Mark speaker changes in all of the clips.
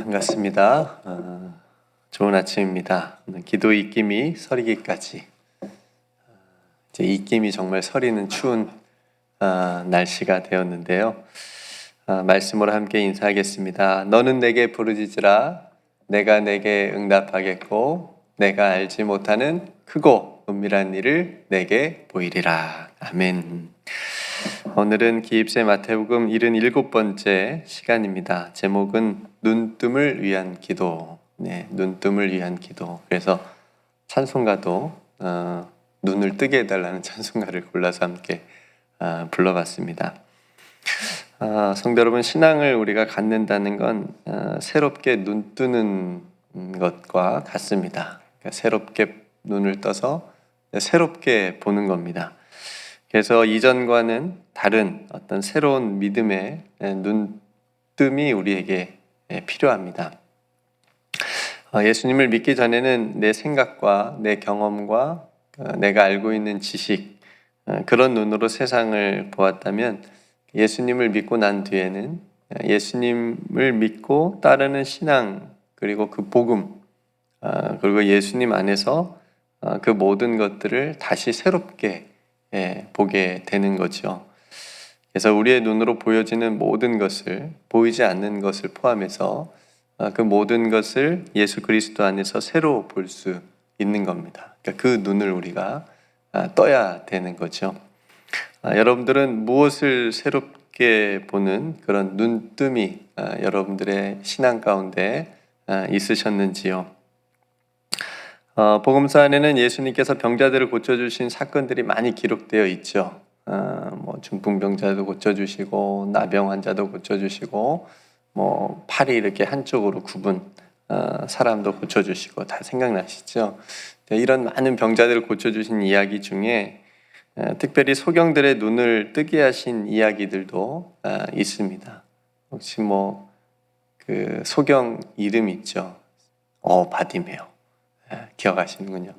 Speaker 1: 반갑습니다. 좋은 아침입니다. 기도 입김이 서리기까지. 이제 입김이 정말 서리는 추운 날씨가 되었는데요. 말씀으로 함께 인사하겠습니다. 너는 내게 부르짖으라. 내가 내게 응답하겠고 내가 알지 못하는 크고 은밀한 일을 내게 보이리라. 아멘. 오늘은 기입세 마태복음 77번째 시간입니다. 제목은 눈뜸을 위한 기도. 네, 눈뜸을 위한 기도. 그래서 찬송가도 눈을 뜨게 해달라는 찬송가를 골라서 함께 불러봤습니다. 성도 여러분, 신앙을 우리가 갖는다는 건 새롭게 눈 뜨는 것과 같습니다. 그러니까 새롭게 눈을 떠서 새롭게 보는 겁니다. 그래서 이전과는 다른 어떤 새로운 믿음의 눈뜸이 우리에게 필요합니다. 예수님을 믿기 전에는 내 생각과 내 경험과 내가 알고 있는 지식, 그런 눈으로 세상을 보았다면 예수님을 믿고 난 뒤에는 예수님을 믿고 따르는 신앙, 그리고 그 복음, 그리고 예수님 안에서 그 모든 것들을 다시 새롭게 보게 되는 거죠. 그래서 우리의 눈으로 보여지는 모든 것을, 보이지 않는 것을 포함해서 그 모든 것을 예수 그리스도 안에서 새로 볼 수 있는 겁니다. 그러니까 그 눈을 우리가 떠야 되는 거죠. 여러분들은 무엇을 새롭게 보는 그런 눈뜸이 여러분들의 신앙 가운데 있으셨는지요? 복음서 안에는 예수님께서 병자들을 고쳐주신 사건들이 많이 기록되어 있죠. 중풍병자도 고쳐주시고 나병 환자도 고쳐주시고 팔이 이렇게 한쪽으로 굽은 사람도 고쳐주시고 다 생각나시죠? 이런 많은 병자들을 고쳐주신 이야기 중에 특별히 소경들의 눈을 뜨게 하신 이야기들도 있습니다. 혹시 그 소경 이름 있죠? 바디메오. 기억하시는군요.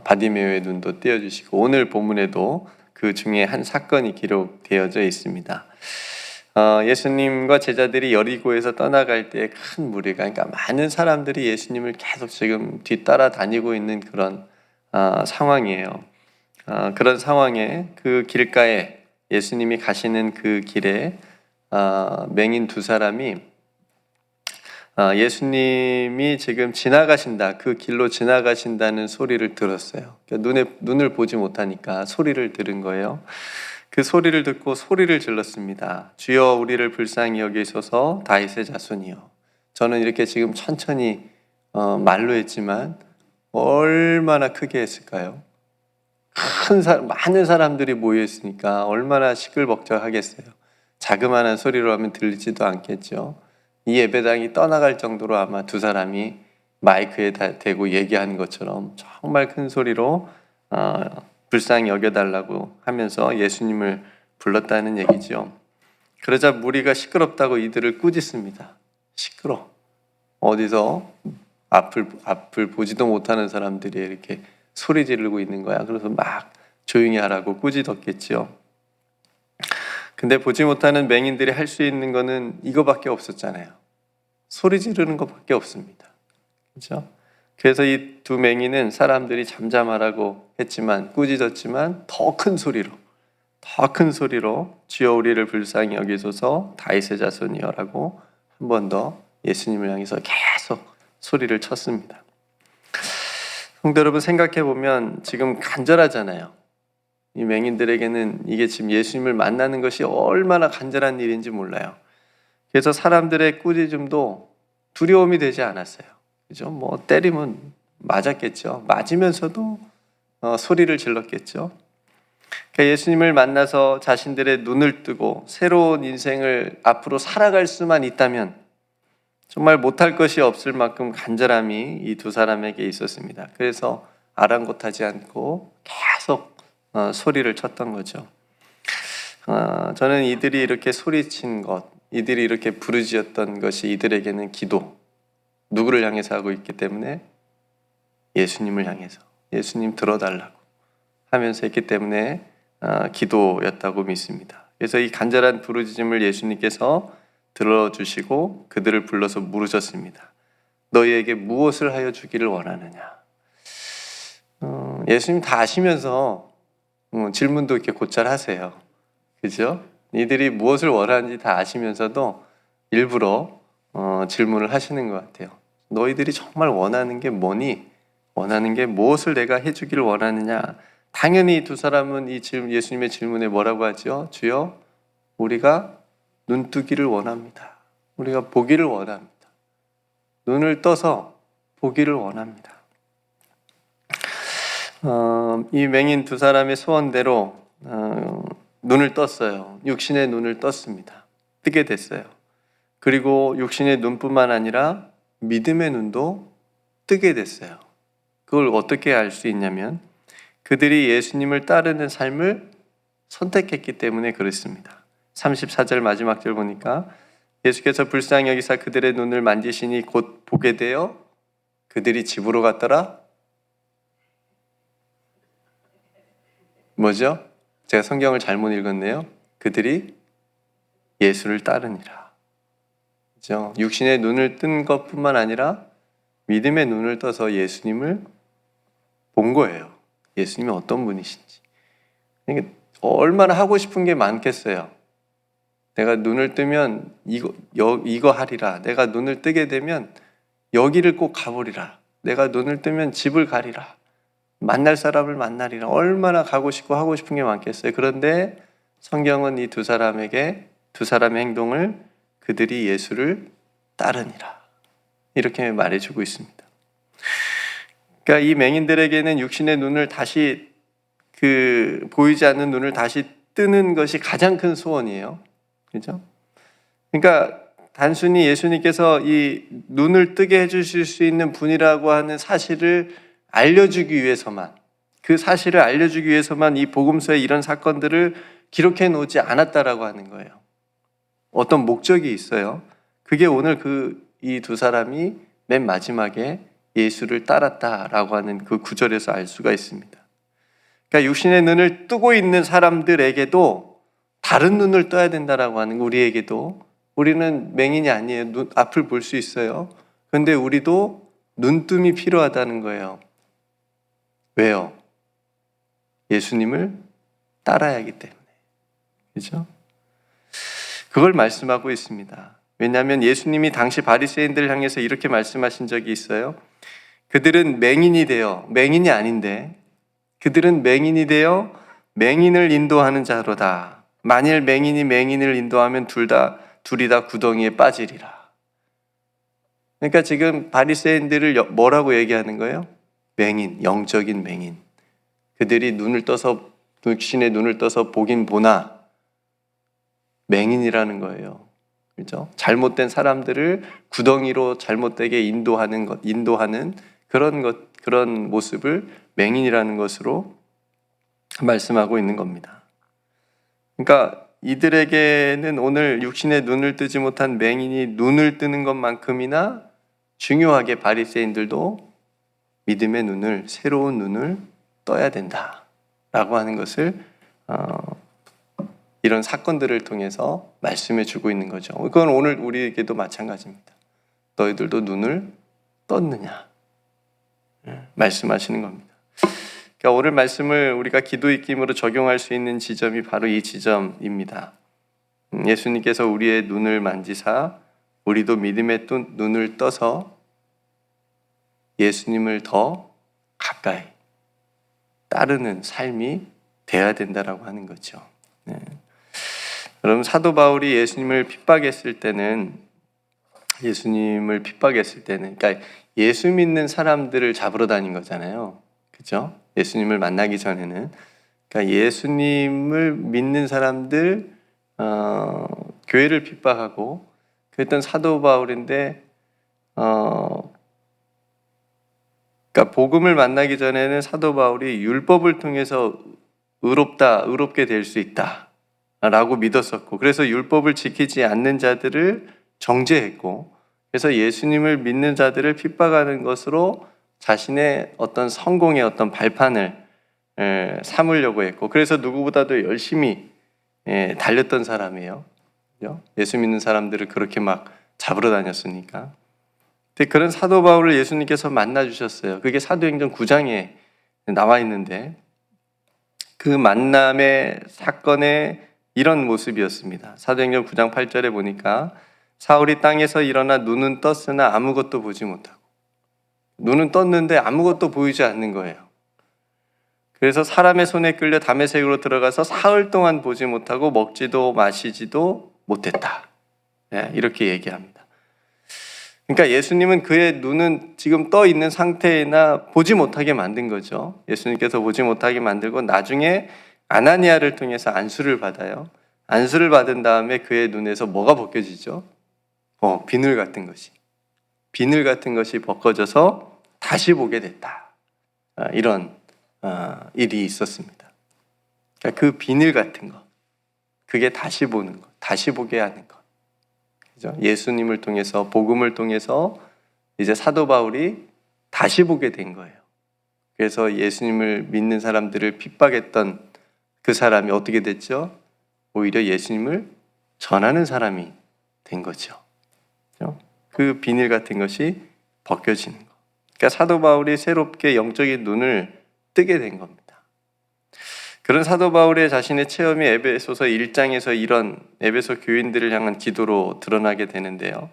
Speaker 1: 바디메오의 눈도 띄워주시고 오늘 본문에도 그 중에 한 사건이 기록되어져 있습니다. 예수님과 제자들이 여리고에서 떠나갈 때 큰 무리가, 그러니까 많은 사람들이 예수님을 계속 지금 뒤따라 다니고 있는 그런 상황이에요. 그런 상황에 그 길가에 예수님이 가시는 그 길에 맹인 두 사람이 예수님이 지금 지나가신다, 그 길로 지나가신다는 소리를 들었어요. 그러니까 눈을 보지 못하니까 소리를 들은 거예요. 그 소리를 듣고 소리를 질렀습니다. 주여 우리를 불쌍히 여기소서 다윗의 자손이여. 저는 이렇게 지금 천천히 말로 했지만 얼마나 크게 했을까요? 많은 사람들이 모여 있으니까 얼마나 시끌벅적하겠어요. 자그마한 소리로 하면 들리지도 않겠죠. 이 예배당이 떠나갈 정도로 아마 두 사람이 마이크에 대고 얘기하는 것처럼 정말 큰 소리로 불쌍히 여겨달라고 하면서 예수님을 불렀다는 얘기죠. 그러자 무리가 시끄럽다고 이들을 꾸짖습니다. 시끄러. 어디서 앞을 보지도 못하는 사람들이 이렇게 소리 지르고 있는 거야. 그래서 막 조용히 하라고 꾸짖었겠죠. 근데 보지 못하는 맹인들이 할 수 있는 거는 이거밖에 없었잖아요. 소리 지르는 것밖에 없습니다. 그렇죠? 그래서 이 두 맹인은 사람들이 잠잠하라고 했지만, 꾸짖었지만 더 큰 소리로 주여 우리를 불쌍히 여기소서 다윗의 자손이여라고 한 번 더 예수님을 향해서 계속 소리를 쳤습니다. 성도 여러분, 생각해 보면 지금 간절하잖아요. 이 맹인들에게는 이게 지금 예수님을 만나는 것이 얼마나 간절한 일인지 몰라요. 그래서 사람들의 꾸짖음도 두려움이 되지 않았어요. 그죠? 때리면 맞았겠죠. 맞으면서도 소리를 질렀겠죠. 그러니까 예수님을 만나서 자신들의 눈을 뜨고 새로운 인생을 앞으로 살아갈 수만 있다면 정말 못할 것이 없을 만큼 간절함이 이 두 사람에게 있었습니다. 그래서 아랑곳하지 않고 계속 소리를 쳤던 거죠. 저는 이들이 이렇게 소리친 것, 이들이 이렇게 부르짖었던 것이 이들에게는 기도, 누구를 향해서 하고 있기 때문에 예수님을 향해서, 예수님 들어달라고 하면서 했기 때문에 기도였다고 믿습니다. 그래서 이 간절한 부르짖음을 예수님께서 들어주시고 그들을 불러서 물으셨습니다. 너희에게 무엇을 하여 주기를 원하느냐? 예수님 다 아시면서 질문도 이렇게 곧잘 하세요. 그죠? 이들이 무엇을 원하는지 다 아시면서도 일부러 질문을 하시는 것 같아요. 너희들이 정말 원하는 게 뭐니? 원하는 게 무엇을 내가 해주기를 원하느냐? 당연히 두 사람은 이 예수님의 질문에 뭐라고 하죠? 주여, 우리가 눈뜨기를 원합니다. 우리가 보기를 원합니다. 눈을 떠서 보기를 원합니다. 이 맹인 두 사람의 소원대로 눈을 떴어요. 육신의 눈을 떴습니다. 뜨게 됐어요. 그리고 육신의 눈뿐만 아니라 믿음의 눈도 뜨게 됐어요. 그걸 어떻게 알 수 있냐면 그들이 예수님을 따르는 삶을 선택했기 때문에 그렇습니다. 34절 마지막 절 보니까 예수께서 불쌍히 여기사 그들의 눈을 만지시니 곧 보게 되어 그들이 집으로 갔더라. 뭐죠? 제가 성경을 잘못 읽었네요. 그들이 예수를 따르니라. 그죠? 육신의 눈을 뜬 것뿐만 아니라 믿음의 눈을 떠서 예수님을 본 거예요. 예수님이 어떤 분이신지. 그러니까 얼마나 하고 싶은 게 많겠어요. 내가 눈을 뜨면 이거 하리라. 내가 눈을 뜨게 되면 여기를 꼭 가보리라. 내가 눈을 뜨면 집을 가리라. 만날 사람을 만나리라. 얼마나 가고 싶고 하고 싶은 게 많겠어요. 그런데 성경은 이 두 사람에게 두 사람의 행동을 그들이 예수를 따르니라. 이렇게 말해주고 있습니다. 그러니까 이 맹인들에게는 육신의 눈을 다시 보이지 않는 눈을 다시 뜨는 것이 가장 큰 소원이에요. 그죠? 그러니까 단순히 예수님께서 이 눈을 뜨게 해주실 수 있는 분이라고 하는 사실을 알려주기 위해서만, 그 사실을 알려주기 위해서만 이 복음서에 이런 사건들을 기록해 놓지 않았다라고 하는 거예요. 어떤 목적이 있어요. 그게 오늘 이 두 사람이 맨 마지막에 예수를 따랐다라고 하는 그 구절에서 알 수가 있습니다. 그러니까 육신의 눈을 뜨고 있는 사람들에게도 다른 눈을 떠야 된다라고 하는 우리에게도, 우리는 맹인이 아니에요. 앞을 볼 수 있어요. 그런데 우리도 눈뜸이 필요하다는 거예요. 왜요? 예수님을 따라야 하기 때문에. 그렇죠? 그걸 말씀하고 있습니다. 왜냐하면 예수님이 당시 바리새인들을 향해서 이렇게 말씀하신 적이 있어요. 그들은 맹인이 아닌데 그들은 맹인이 되어 맹인을 인도하는 자로다. 만일 맹인이 맹인을 인도하면 둘이 다 구덩이에 빠지리라. 그러니까 지금 바리새인들을 뭐라고 얘기하는 거예요? 맹인, 영적인 맹인. 그들이 육신의 눈을 떠서 보긴 보나 맹인이라는 거예요. 그렇죠? 잘못된 사람들을 구덩이로 잘못되게 인도하는 그런 모습을 맹인이라는 것으로 말씀하고 있는 겁니다. 그러니까 이들에게는 오늘 육신의 눈을 뜨지 못한 맹인이 눈을 뜨는 것만큼이나 중요하게 바리새인들도 믿음의 눈을, 새로운 눈을 떠야 된다라고 하는 것을 이런 사건들을 통해서 말씀해 주고 있는 거죠. 그건 오늘 우리에게도 마찬가지입니다. 너희들도 눈을 떴느냐 말씀하시는 겁니다. 그러니까 오늘 말씀을 우리가 기도 입김으로 적용할 수 있는 지점이 바로 이 지점입니다. 예수님께서 우리의 눈을 만지사 우리도 믿음의 눈을 떠서 예수님을 더 가까이 따르는 삶이 돼야 된다라고 하는 거죠. 네. 여러분, 사도 바울이 예수님을 핍박했을 때는, 그러니까 예수 믿는 사람들을 잡으러 다닌 거잖아요. 그렇죠? 예수님을 만나기 전에는, 그러니까 예수님을 믿는 사람들 교회를 핍박하고 그랬던 사도 바울인데, 그러니까 복음을 만나기 전에는 사도 바울이 율법을 통해서 의롭게 될 수 있다라고 믿었었고, 그래서 율법을 지키지 않는 자들을 정죄했고, 그래서 예수님을 믿는 자들을 핍박하는 것으로 자신의 어떤 성공의 어떤 발판을 삼으려고 했고, 그래서 누구보다도 열심히 달렸던 사람이에요. 예수 믿는 사람들을 그렇게 막 잡으러 다녔으니까. 근데 그런 사도 바울을 예수님께서 만나 주셨어요. 그게 사도행전 9장에 나와 있는데 그 만남의 사건의 이런 모습이었습니다. 사도행전 9장 8절에 보니까 사울이 땅에서 일어나 눈은 떴으나 아무것도 보지 못하고, 눈은 떴는데 아무것도 보이지 않는 거예요. 그래서 사람의 손에 끌려 다메섹으로 들어가서 사흘 동안 보지 못하고 먹지도 마시지도 못했다. 이렇게 얘기합니다. 그러니까 예수님은 그의 눈은 지금 떠 있는 상태이나 보지 못하게 만든 거죠. 예수님께서 보지 못하게 만들고 나중에 아나니아를 통해서 안수를 받아요. 안수를 받은 다음에 그의 눈에서 뭐가 벗겨지죠? 비늘 같은 것이. 비늘 같은 것이 벗겨져서 다시 보게 됐다. 이런 일이 있었습니다. 그러니까 그 비늘 같은 것, 그게 다시 보는 것, 다시 보게 하는 것. 그죠? 예수님을 통해서, 복음을 통해서 이제 사도 바울이 다시 보게 된 거예요. 그래서 예수님을 믿는 사람들을 핍박했던 그 사람이 어떻게 됐죠? 오히려 예수님을 전하는 사람이 된 거죠. 그죠? 그 비늘 같은 것이 벗겨지는 것. 그러니까 사도 바울이 새롭게 영적인 눈을 뜨게 된 겁니다. 그런 사도 바울의 자신의 체험이 에베소서 1장에서 이런 에베소 교인들을 향한 기도로 드러나게 되는데요.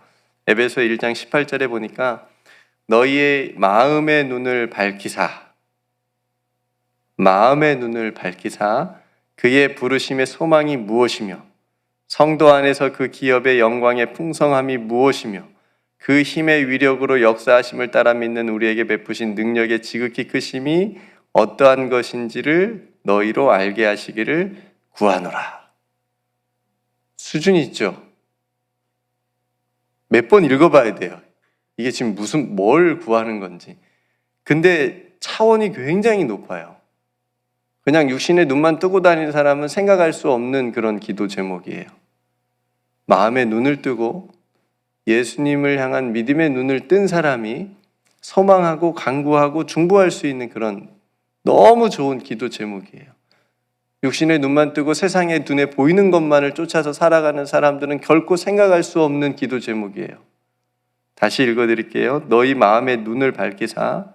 Speaker 1: 에베소 1장 18절에 보니까 너희의 마음의 눈을 밝히사 그의 부르심의 소망이 무엇이며 성도 안에서 그 기업의 영광의 풍성함이 무엇이며 그 힘의 위력으로 역사하심을 따라 믿는 우리에게 베푸신 능력의 지극히 크심이 어떠한 것인지를 너희로 알게 하시기를 구하노라. 수준이 있죠. 몇 번 읽어봐야 돼요. 이게 지금 뭘 구하는 건지. 근데 차원이 굉장히 높아요. 그냥 육신의 눈만 뜨고 다니는 사람은 생각할 수 없는 그런 기도 제목이에요. 마음의 눈을 뜨고 예수님을 향한 믿음의 눈을 뜬 사람이 소망하고 간구하고 중보할 수 있는 그런 너무 좋은 기도 제목이에요. 육신의 눈만 뜨고 세상의 눈에 보이는 것만을 쫓아서 살아가는 사람들은 결코 생각할 수 없는 기도 제목이에요. 다시 읽어드릴게요. 너희 마음의 눈을 밝히사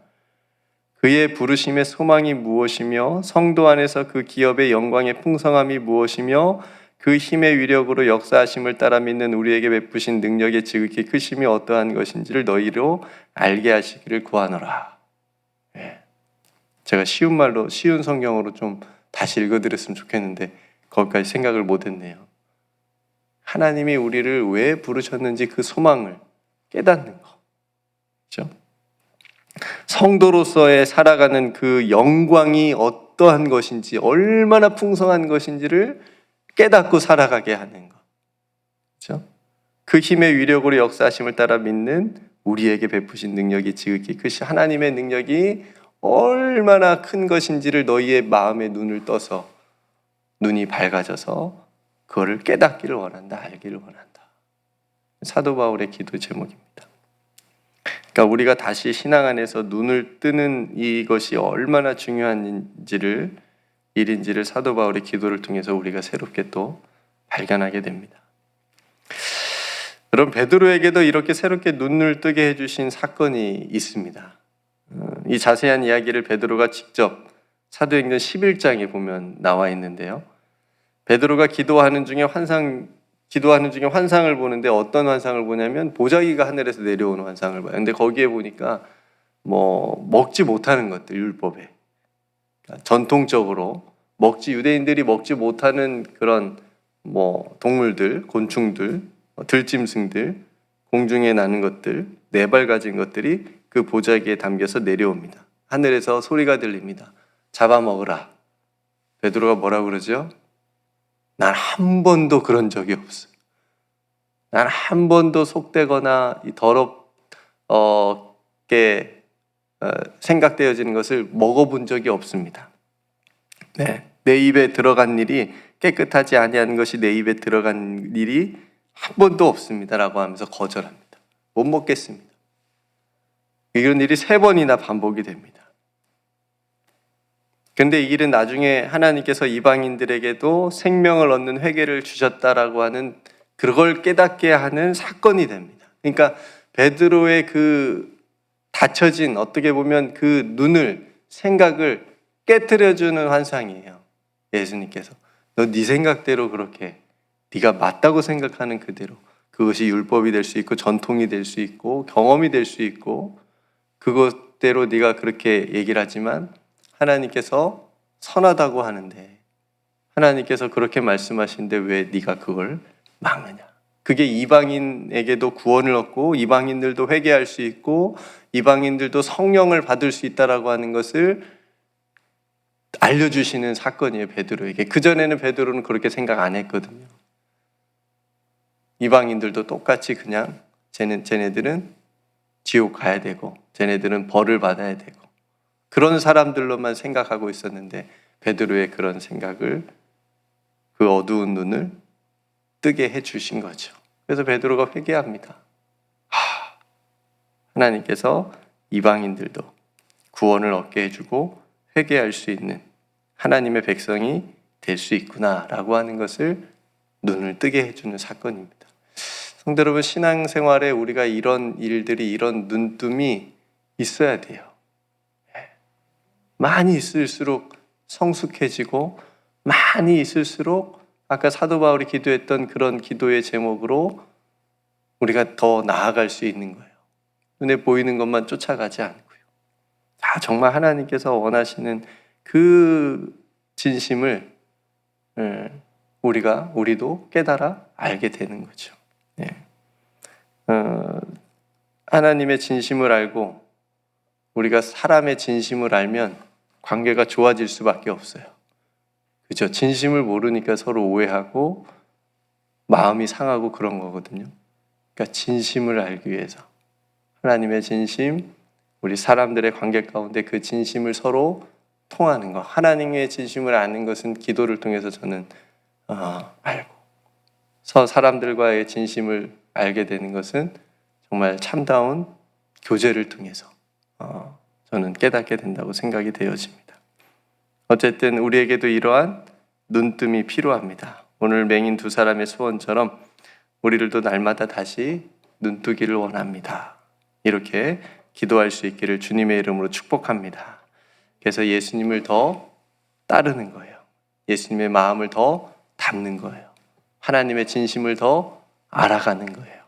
Speaker 1: 그의 부르심의 소망이 무엇이며 성도 안에서 그 기업의 영광의 풍성함이 무엇이며 그 힘의 위력으로 역사하심을 따라 믿는 우리에게 베푸신 능력의 지극히 크심이 어떠한 것인지를 너희로 알게 하시기를 구하노라. 제가 쉬운 말로, 쉬운 성경으로 좀 다시 읽어드렸으면 좋겠는데 거기까지 생각을 못했네요. 하나님이 우리를 왜 부르셨는지 그 소망을 깨닫는 거. 그렇죠? 성도로서의 살아가는 그 영광이 어떠한 것인지, 얼마나 풍성한 것인지를 깨닫고 살아가게 하는 것. 그렇죠? 그 힘의 위력으로 역사하심을 따라 믿는 우리에게 베푸신 능력이 지극히 크시 하나님의 능력이 얼마나 큰 것인지를 너희의 마음의 눈을 떠서 눈이 밝아져서 그거를 깨닫기를 원한다, 알기를 원한다. 사도 바울의 기도 제목입니다. 그러니까 우리가 다시 신앙 안에서 눈을 뜨는 이것이 얼마나 중요한 일인지를 사도 바울의 기도를 통해서 우리가 새롭게 또 발견하게 됩니다. 여러분, 베드로에게도 이렇게 새롭게 눈을 뜨게 해주신 사건이 있습니다. 이 자세한 이야기를 베드로가 직접 사도행전 11장에 보면 나와 있는데요. 베드로가 기도하는 중에 환상을 보는데 어떤 환상을 보냐면 보자기가 하늘에서 내려오는 환상을 봐요. 근데 거기에 보니까 먹지 못하는 것들, 율법에 전통적으로 유대인들이 먹지 못하는 그런 동물들, 곤충들, 들짐승들, 공중에 나는 것들, 네 발 가진 것들이 그 보자기에 담겨서 내려옵니다. 하늘에서 소리가 들립니다. 잡아먹으라. 베드로가 뭐라고 그러죠? 난 한 번도 그런 적이 없어. 난 한 번도 속되거나 더럽게 생각되어지는 것을 먹어본 적이 없습니다. 내 입에 들어간 일이 깨끗하지 아니한 것이 내 입에 들어간 일이 한 번도 없습니다라고 하면서 거절합니다. 못 먹겠습니다. 이런 일이 3번이나 반복이 됩니다. 근데 이 일은 나중에 하나님께서 이방인들에게도 생명을 얻는 회개를 주셨다라고 하는 그걸 깨닫게 하는 사건이 됩니다. 그러니까 베드로의 그 닫혀진, 어떻게 보면 그 눈을, 생각을 깨트려주는 환상이에요. 예수님께서 너 네 생각대로 그렇게, 네가 맞다고 생각하는 그대로, 그것이 율법이 될 수 있고 전통이 될 수 있고 경험이 될 수 있고 그것대로 네가 그렇게 얘기를 하지만 하나님께서 선하다고 하는데, 하나님께서 그렇게 말씀하시는데 왜 네가 그걸 막느냐. 그게 이방인에게도 구원을 얻고 이방인들도 회개할 수 있고 이방인들도 성령을 받을 수 있다라고 하는 것을 알려주시는 사건이에요, 베드로에게. 그전에는 베드로는 그렇게 생각 안 했거든요. 이방인들도 똑같이 그냥 쟤네들은 지옥 가야 되고 쟤네들은 벌을 받아야 되고 그런 사람들로만 생각하고 있었는데 베드로의 그런 생각을, 그 어두운 눈을 뜨게 해주신 거죠. 그래서 베드로가 회개합니다. 하나님께서 이방인들도 구원을 얻게 해주고 회개할 수 있는 하나님의 백성이 될 수 있구나라고 하는 것을 눈을 뜨게 해주는 사건입니다. 성도 여러분, 신앙생활에 우리가 이런 일들이, 이런 눈뜸이 있어야 돼요. 많이 있을수록 성숙해지고 많이 있을수록 아까 사도 바울이 기도했던 그런 기도의 제목으로 우리가 더 나아갈 수 있는 거예요. 눈에 보이는 것만 쫓아가지 않고요. 정말 하나님께서 원하시는 그 진심을 우리도 깨달아 알게 되는 거죠. 네. 하나님의 진심을 알고 우리가 사람의 진심을 알면 관계가 좋아질 수밖에 없어요. 그죠? 진심을 모르니까 서로 오해하고 마음이 상하고 그런 거거든요. 그러니까 진심을 알기 위해서 하나님의 진심, 우리 사람들의 관계 가운데 그 진심을 서로 통하는 것, 하나님의 진심을 아는 것은 기도를 통해서 저는 알고, 사람들과의 진심을 알게 되는 것은 정말 참다운 교제를 통해서 저는 깨닫게 된다고 생각이 되어집니다. 어쨌든 우리에게도 이러한 눈뜸이 필요합니다. 오늘 맹인 두 사람의 소원처럼 우리들도 날마다 다시 눈뜨기를 원합니다. 이렇게 기도할 수 있기를 주님의 이름으로 축복합니다. 그래서 예수님을 더 따르는 거예요. 예수님의 마음을 더 담는 거예요. 하나님의 진심을 더 알아가는 거예요.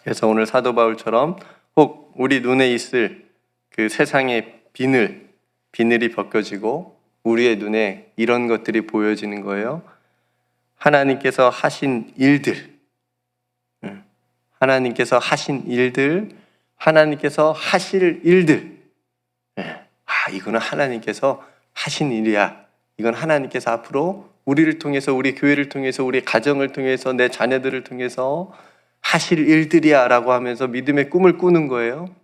Speaker 1: 그래서 오늘 사도 바울처럼 혹 우리 눈에 있을 그 세상의 비늘이 벗겨지고 우리의 눈에 이런 것들이 보여지는 거예요. 하나님께서 하신 일들, 하나님께서 하신 일들, 하나님께서 하실 일들. 이거는 하나님께서 하신 일이야. 이건 하나님께서 앞으로 우리를 통해서, 우리 교회를 통해서, 우리 가정을 통해서, 내 자녀들을 통해서 하실 일들이야 라고 하면서 믿음의 꿈을 꾸는 거예요.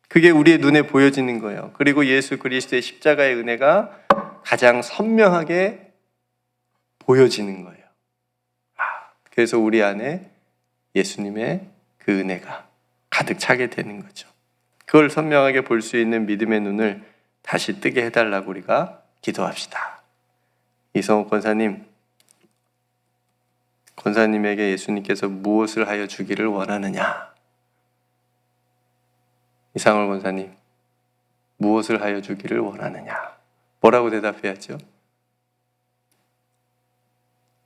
Speaker 1: 그게 우리의 눈에 보여지는 거예요. 그리고 예수 그리스도의 십자가의 은혜가 가장 선명하게 보여지는 거예요. 그래서 우리 안에 예수님의 그 은혜가 가득 차게 되는 거죠. 그걸 선명하게 볼 수 있는 믿음의 눈을 다시 뜨게 해달라고 우리가 기도합시다. 이성욱 권사님에게 예수님께서 무엇을 하여 주기를 원하느냐? 이상월 권사님, 무엇을 하여 주기를 원하느냐? 뭐라고 대답해야죠?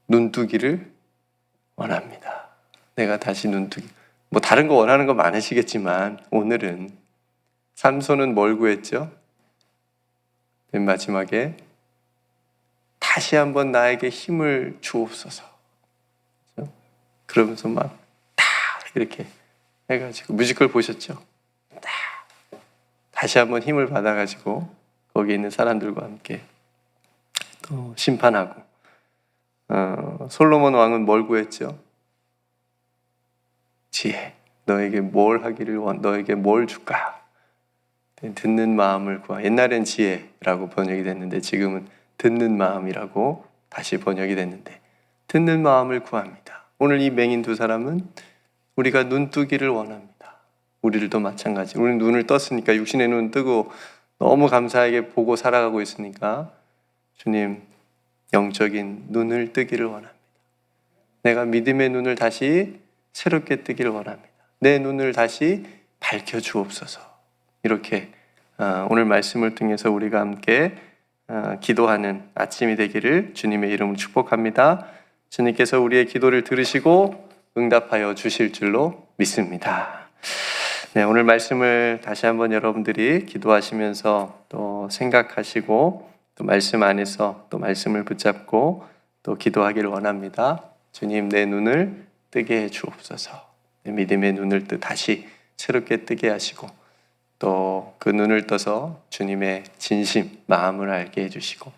Speaker 1: 눈뜨기를 원합니다. 내가 다시 눈뜨기. 다른 거 원하는 거 많으시겠지만 오늘은 삼손은 뭘 구했죠? 맨 마지막에 다시 한번 나에게 힘을 주옵소서. 그러면서 막 다 이렇게 해가지고 뮤지컬 보셨죠? 다시 한번 힘을 받아가지고 거기 있는 사람들과 함께 또 심판하고, 솔로몬 왕은 뭘 구했죠? 지혜. 너에게 뭘 하기를 너에게 뭘 줄까? 듣는 마음을 구하. 옛날엔 지혜라고 번역이 됐는데 지금은 듣는 마음이라고 다시 번역이 됐는데 듣는 마음을 구합니다. 오늘 이 맹인 두 사람은 우리가 눈뜨기를 원합니다. 우리들도 마찬가지. 우리는 눈을 떴으니까, 육신의 눈 뜨고 너무 감사하게 보고 살아가고 있으니까 주님, 영적인 눈을 뜨기를 원합니다. 내가 믿음의 눈을 다시 새롭게 뜨길 원합니다. 내 눈을 다시 밝혀 주옵소서. 이렇게 오늘 말씀을 통해서 우리가 함께 기도하는 아침이 되기를 주님의 이름으로 축복합니다. 주님께서 우리의 기도를 들으시고 응답하여 주실 줄로 믿습니다. 네, 오늘 말씀을 다시 한번 여러분들이 기도하시면서 또 생각하시고 또 말씀 안에서 또 말씀을 붙잡고 또 기도하기를 원합니다. 주님, 내 눈을 뜨게 해 주옵소서. 내 믿음의 눈을 다시 새롭게 뜨게 하시고 또 그 눈을 떠서 주님의 진심, 마음을 알게 해주시고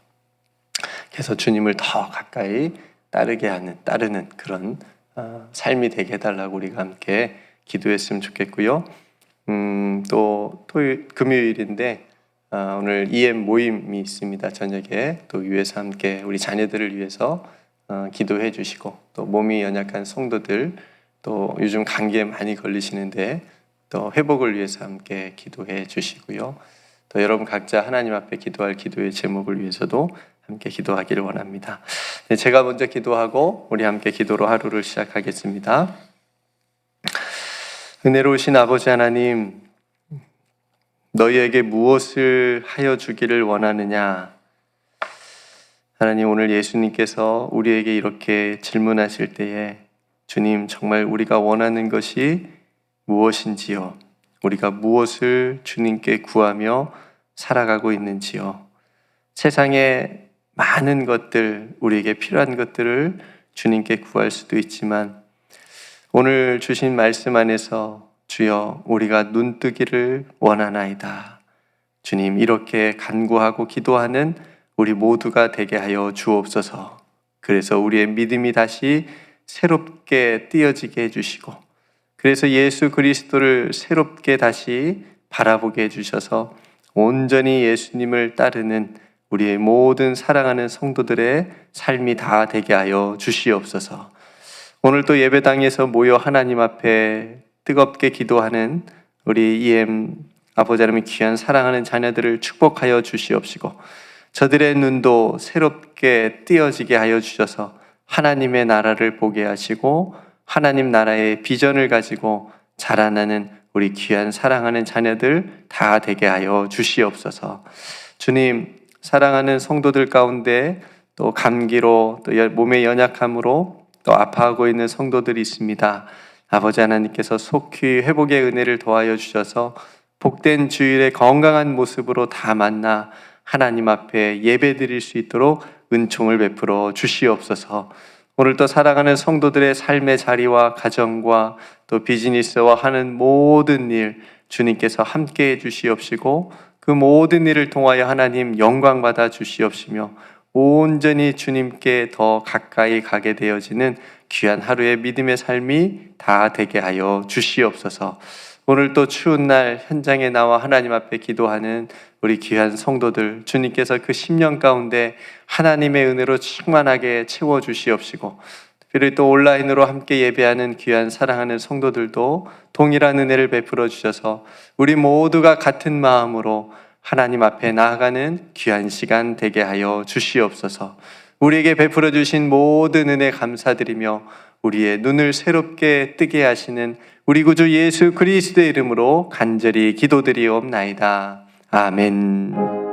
Speaker 1: 그래서 주님을 더 가까이 따르는 그런 삶이 되게 해달라고 우리가 함께 기도했으면 좋겠고요. 또 금요일인데 오늘 EM 모임이 있습니다. 저녁에 또 위해서 함께 우리 자녀들을 위해서 기도해 주시고 또 몸이 연약한 성도들 또 요즘 감기에 많이 걸리시는데 또 회복을 위해서 함께 기도해 주시고요. 또 여러분 각자 하나님 앞에 기도할 기도의 제목을 위해서도 함께 기도하기를 원합니다. 네, 제가 먼저 기도하고 우리 함께 기도로 하루를 시작하겠습니다. 은혜로우신 아버지 하나님, 너희에게 무엇을 하여 주기를 원하느냐? 하나님, 오늘 예수님께서 우리에게 이렇게 질문하실 때에 주님, 정말 우리가 원하는 것이 무엇인지요? 우리가 무엇을 주님께 구하며 살아가고 있는지요? 세상에 많은 것들, 우리에게 필요한 것들을 주님께 구할 수도 있지만 오늘 주신 말씀 안에서 주여, 우리가 눈뜨기를 원하나이다. 주님, 이렇게 간구하고 기도하는 우리 모두가 되게 하여 주옵소서. 그래서 우리의 믿음이 다시 새롭게 띄어지게 해주시고 그래서 예수 그리스도를 새롭게 다시 바라보게 해주셔서 온전히 예수님을 따르는 우리의 모든 사랑하는 성도들의 삶이 다 되게 하여 주시옵소서. 오늘 또 예배당에서 모여 하나님 앞에 뜨겁게 기도하는 우리 EM 아버지 하나님의 귀한 사랑하는 자녀들을 축복하여 주시옵시고 저들의 눈도 새롭게 띄어지게 하여 주셔서 하나님의 나라를 보게 하시고 하나님 나라의 비전을 가지고 자라나는 우리 귀한 사랑하는 자녀들 다 되게 하여 주시옵소서. 주님, 사랑하는 성도들 가운데 또 감기로 또 몸의 연약함으로 또 아파하고 있는 성도들이 있습니다. 아버지 하나님께서 속히 회복의 은혜를 더하여 주셔서 복된 주일의 건강한 모습으로 다 만나 하나님 앞에 예배 드릴 수 있도록 은총을 베풀어 주시옵소서. 오늘 또 사랑하는 성도들의 삶의 자리와 가정과 또 비즈니스와 하는 모든 일 주님께서 함께 해 주시옵시고 그 모든 일을 통하여 하나님 영광 받아 주시옵시며 온전히 주님께 더 가까이 가게 되어지는 귀한 하루의 믿음의 삶이 다 되게 하여 주시옵소서. 오늘 또 추운 날 현장에 나와 하나님 앞에 기도하는 우리 귀한 성도들 주님께서 그 심령 가운데 하나님의 은혜로 충만하게 채워주시옵시고 특별히 또 온라인으로 함께 예배하는 귀한 사랑하는 성도들도 동일한 은혜를 베풀어 주셔서 우리 모두가 같은 마음으로 하나님 앞에 나아가는 귀한 시간 되게 하여 주시옵소서. 우리에게 베풀어 주신 모든 은혜 감사드리며 우리의 눈을 새롭게 뜨게 하시는 우리 구주 예수 그리스도의 이름으로 간절히 기도드리옵나이다. 아멘.